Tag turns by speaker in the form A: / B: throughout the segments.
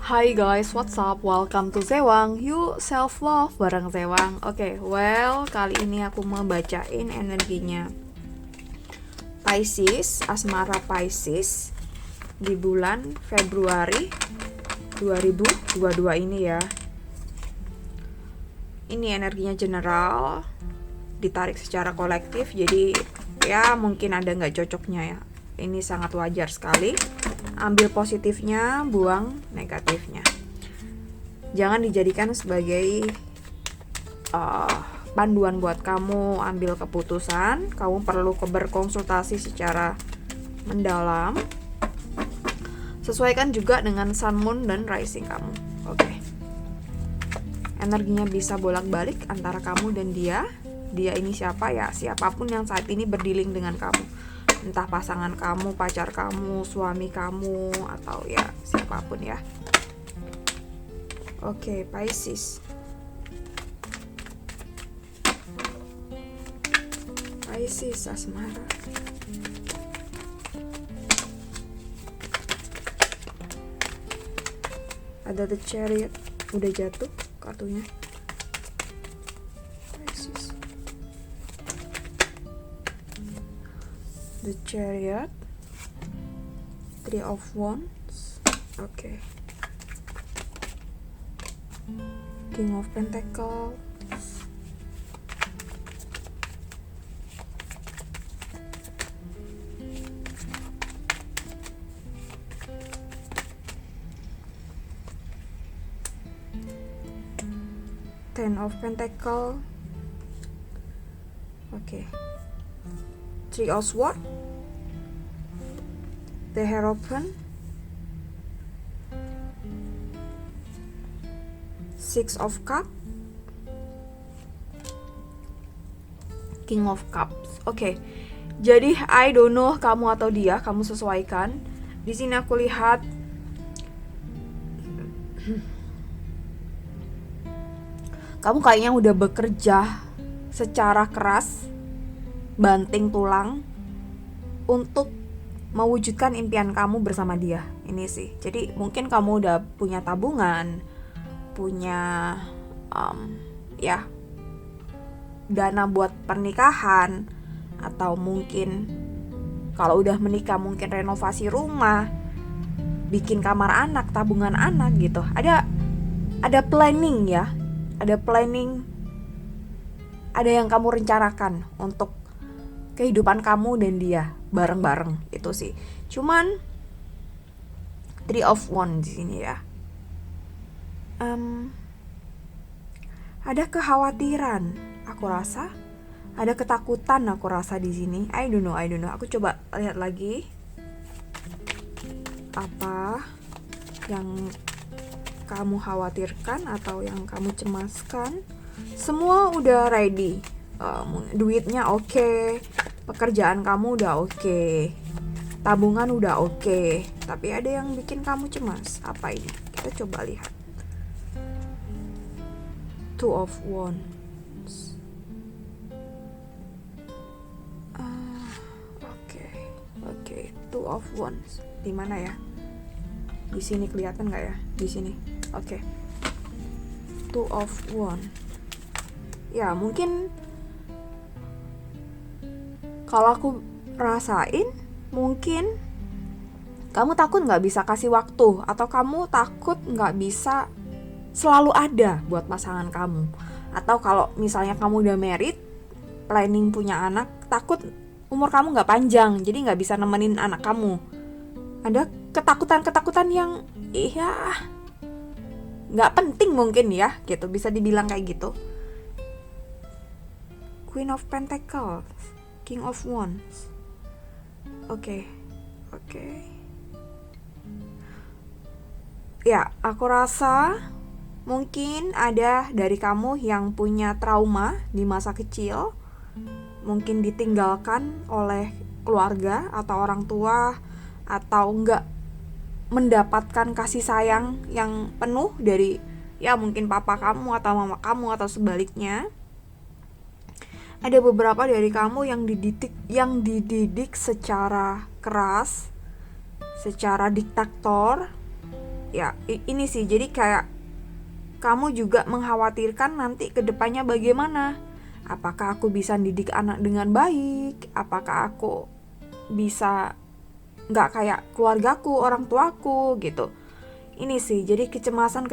A: Hai guys, what's up? Welcome to Zewang. Yuk self love bareng Zewang. Oke, kali ini aku mau bacain energinya Pisces, asmara Pisces di bulan Februari 2022 ini ya. Ini energinya general, ditarik secara kolektif, jadi ya mungkin ada nggak cocoknya ya. Ini sangat wajar sekali. Ambil positifnya, buang negatifnya. Jangan dijadikan sebagai panduan buat kamu ambil keputusan. Kamu perlu berkonsultasi secara mendalam. Sesuaikan juga dengan sun, moon, dan rising kamu. Oke. Energinya bisa bolak-balik antara kamu dan dia. Dia ini siapa ya? Siapapun yang saat ini berdealing dengan kamu. Entah pasangan kamu, pacar kamu, suami kamu, atau ya siapapun ya. Oke, Pisces. Pisces asmara. Ada The Chariot, udah jatuh kartunya. Pisces. The Chariot, Three of Wands, okay. King of Pentacles, Ten of Pentacles, okay. Three of Swords, the Hierophant, Six of Cups, King of Cups. Oke. Jadi I don't know kamu atau dia, kamu sesuaikan. Di sini aku lihat kamu kayaknya udah bekerja secara keras, banting tulang untuk mewujudkan impian kamu bersama dia. Ini sih. Jadi mungkin kamu udah punya tabungan, punya ya dana buat pernikahan, atau mungkin kalau udah menikah mungkin renovasi rumah, bikin kamar anak, tabungan anak gitu. Ada planning ya, ada planning, ada yang kamu rencanakan untuk kehidupan kamu dan dia bareng-bareng itu sih. Cuman Three of Wands di sini ya. Ada kekhawatiran, aku rasa. Ada ketakutan, aku rasa di sini. I don't know. Aku coba lihat lagi. Apa yang kamu khawatirkan atau yang kamu cemaskan? Semua udah ready. Duitnya oke, pekerjaan kamu udah oke, tabungan udah oke. Tapi ada yang bikin kamu cemas. Apa ini? Kita coba lihat. Two of Wands. Oke. Two of Wands. Di mana ya? Di sini kelihatan nggak ya? Di sini. Oke. Two of Wands. Ya mungkin kalau aku rasain, mungkin kamu takut nggak bisa kasih waktu, atau kamu takut nggak bisa selalu ada buat pasangan kamu. Atau kalau misalnya kamu udah married, planning punya anak, takut umur kamu nggak panjang, jadi nggak bisa nemenin anak kamu. Ada ketakutan yang ya nggak penting mungkin ya, gitu, bisa dibilang kayak gitu. Queen of Pentacles, King of Wands. Oke. Ya, aku rasa mungkin ada dari kamu yang punya trauma di masa kecil, mungkin ditinggalkan oleh keluarga atau orang tua, atau enggak mendapatkan kasih sayang yang penuh dari ya mungkin papa kamu atau mama kamu, atau sebaliknya. Ada beberapa dari kamu yang dididik secara keras, secara diktator, Ya ini sih, jadi kayak kamu juga mengkhawatirkan nanti kedepannya bagaimana. Apakah aku bisa didik anak dengan baik? Apakah aku bisa nggak kayak keluargaku, orang tuaku gitu. Ini sih, jadi kecemasan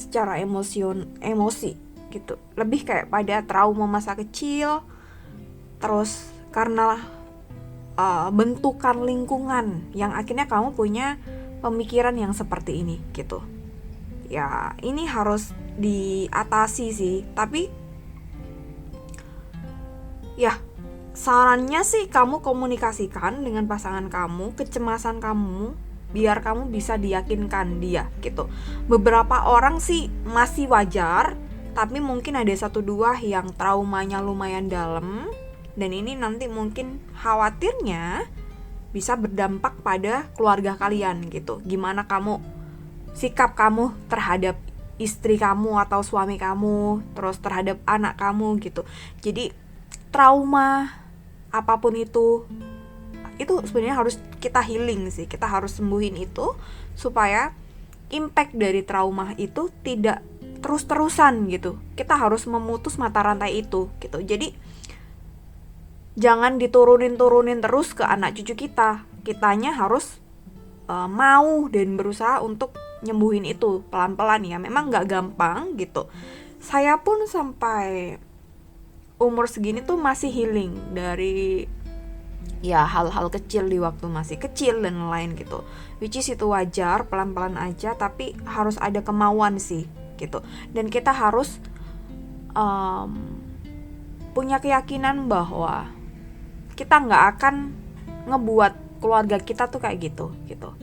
A: secara emosi gitu. Lebih kayak pada trauma masa kecil, terus karena bentukan lingkungan yang akhirnya kamu punya pemikiran yang seperti ini gitu. Ya, ini harus diatasi sih, tapi ya sarannya sih kamu komunikasikan dengan pasangan kamu kecemasan kamu, biar kamu bisa diyakinkan dia gitu. Beberapa orang sih masih wajar, tapi mungkin ada satu dua yang traumanya lumayan dalam, dan ini nanti mungkin khawatirnya bisa berdampak pada keluarga kalian gitu. Gimana sikap kamu terhadap istri kamu atau suami kamu, terus terhadap anak kamu gitu. Jadi trauma apapun itu sebenarnya harus kita healing sih, kita harus sembuhin itu supaya impact dari trauma itu tidak terus-terusan gitu. Kita harus memutus mata rantai itu gitu. Jadi jangan diturunin terus ke anak cucu kita. Kitanya harus mau dan berusaha untuk nyembuhin itu pelan-pelan ya. Memang nggak gampang gitu. Saya pun sampai umur segini tuh masih healing dari ya hal-hal kecil di waktu masih kecil dan lain gitu. Which is itu wajar, pelan-pelan aja, tapi harus ada kemauan sih gitu. Dan kita harus punya keyakinan bahwa kita nggak akan ngebuat keluarga kita tuh kayak gitu.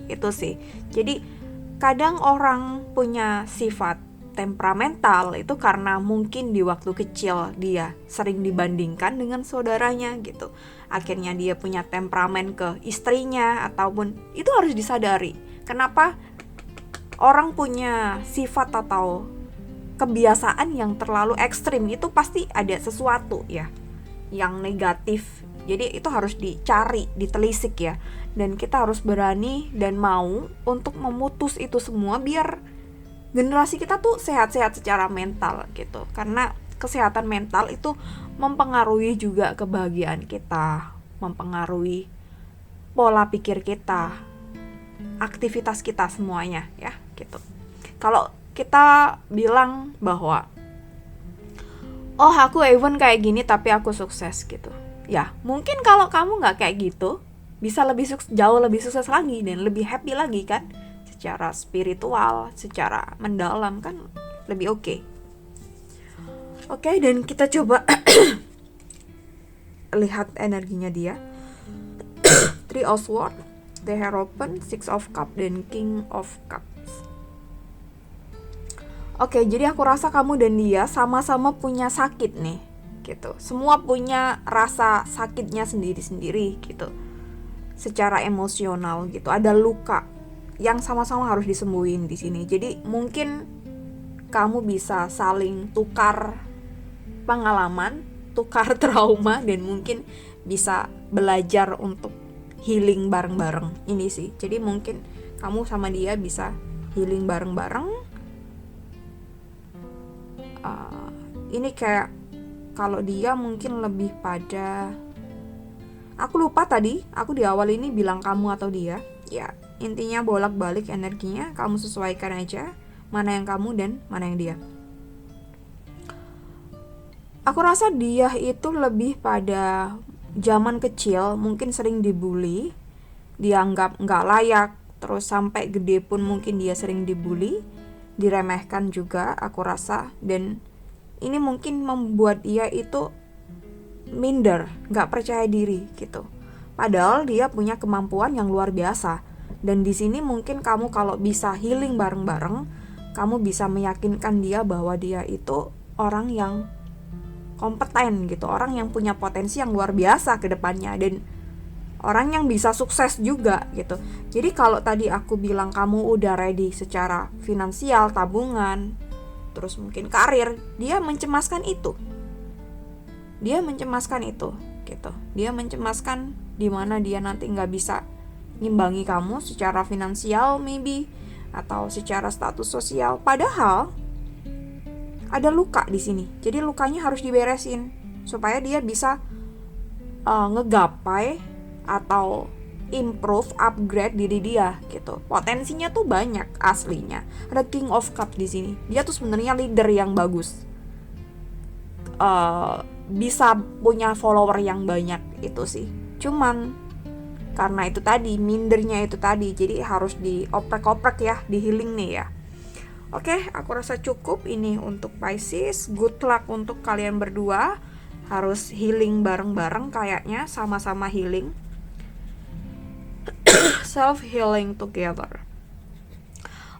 A: Itu sih. Jadi kadang orang punya sifat temperamental itu karena mungkin di waktu kecil dia sering dibandingkan dengan saudaranya gitu. Akhirnya dia punya temperamen ke istrinya, ataupun itu harus disadari. Kenapa orang punya sifat atau kebiasaan yang terlalu ekstrim, itu pasti ada sesuatu ya yang negatif. Jadi itu harus dicari, ditelisik ya. Dan kita harus berani dan mau untuk memutus itu semua biar generasi kita tuh sehat-sehat secara mental gitu. Karena kesehatan mental itu mempengaruhi juga kebahagiaan kita, mempengaruhi pola pikir kita, aktivitas kita semuanya ya gitu. Kalau kita bilang bahwa oh aku even kayak gini tapi aku sukses gitu. Ya mungkin kalau kamu gak kayak gitu bisa jauh lebih sukses lagi dan lebih happy lagi kan. Secara spiritual, secara mendalam kan lebih oke. Oke, dan kita coba lihat energinya dia. Three of Swords, The Hierophant, Six of Cups, dan King of Cups. Oke, jadi aku rasa kamu dan dia sama-sama punya sakit nih gitu. Semua punya rasa sakitnya sendiri-sendiri gitu. Secara emosional gitu, ada luka yang sama-sama harus disembuhin di sini. Jadi mungkin kamu bisa saling tukar pengalaman, tukar trauma, dan mungkin bisa belajar untuk healing bareng-bareng ini sih. Jadi mungkin kamu sama dia bisa healing bareng-bareng. Ini kayak kalau dia mungkin lebih pada, aku lupa tadi aku di awal ini bilang kamu atau dia ya. Intinya bolak-balik energinya, kamu sesuaikan aja mana yang kamu dan mana yang dia. Aku rasa dia itu lebih pada zaman kecil mungkin sering dibully, dianggap gak layak, terus sampai gede pun mungkin dia sering dibully, diremehkan juga aku rasa. Dan ini mungkin membuat dia itu minder, gak percaya diri gitu. Padahal dia punya kemampuan yang luar biasa. Dan di sini mungkin kamu kalau bisa healing bareng-bareng, kamu bisa meyakinkan dia bahwa dia itu orang yang kompeten gitu, orang yang punya potensi yang luar biasa ke depannya, dan orang yang bisa sukses juga gitu. Jadi kalau tadi aku bilang kamu udah ready secara finansial, tabungan, terus mungkin karir, dia mencemaskan itu. Dia mencemaskan itu gitu. Dia mencemaskan di mana dia nanti nggak bisa ngimbangi kamu secara finansial, maybe atau secara status sosial. Padahal ada luka di sini. Jadi lukanya harus diberesin supaya dia bisa ngegapai atau improve, upgrade diri dia gitu. Potensinya tuh banyak aslinya. Ada King of Cup di sini. Dia tuh sebenarnya leader yang bagus. Bisa punya follower yang banyak itu sih. Cuman karena itu tadi, mindernya itu tadi, jadi harus dioprek-oprek ya, di healing nih ya. Oke, aku rasa cukup ini untuk Pisces. Good luck untuk kalian berdua. Harus healing bareng-bareng kayaknya, sama-sama healing. Self-healing together.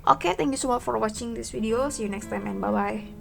A: Oke, thank you so much for watching this video. See you next time and bye-bye.